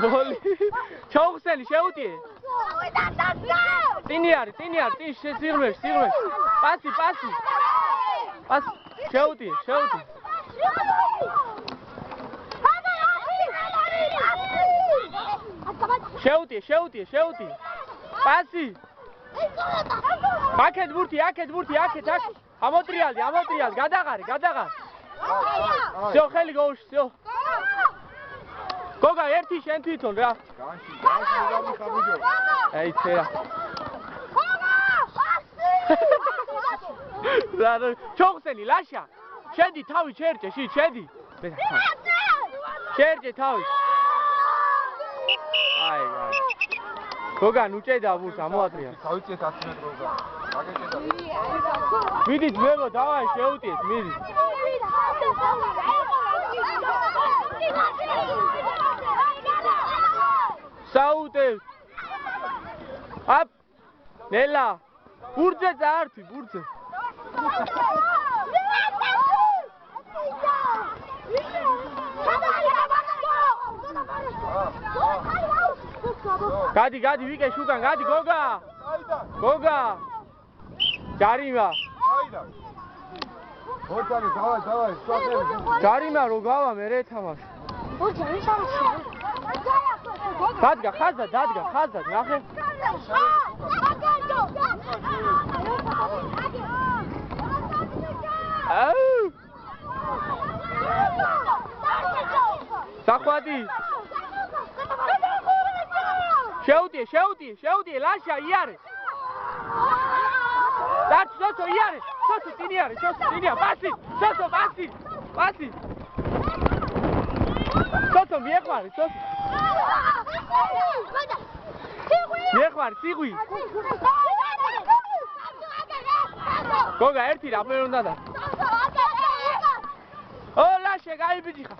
გოლი. ჩაუხსენი შეუტიე. წინი არის, წინ სიღრმეში. პასი. შეუტიე. შეუტიე. პასი. აქეთ ბურთი. ამოტრიალდი. გადაღარ. всё, ხელი გოუში, всё. გოგა, ერთი შენ თვითონ რა. განში გამიხაბიჯო. აი, ცერა. რა, ჩოხსენი, ლაშა. შედი თავი ჩერჭე, შედი. ჩერჭე თავი. აი. გოგა, ნუჭედა ბურთს, ამოატრია. გავიწიეთ 10 მეტროზე. გაგეჭედა. მიდით მებო, დავაი შეუტიეთ, მიდით. საუტე. აპ. ნელა. ბურთზე წაართვი, ბურთზე. გადი ვიკე შუგან, გადი გოგა. ჯარიმა. აიდა. ორჯარი დავაი, სწორედ. ჯარიმა რო გავა მე რე თამაში. ორჯარი შარში. დადგა, ხაზად, ნახე. სახვადი. შეუტიე, ლაშა, იარე. სოცო, იარე. სოცო, წინი არის, პასი. სოცო, მიეყვარი, ციყვი. გოგა, ერთი რა ვერ უნდა და. ო, ლაშე, გაიბიჯიხა.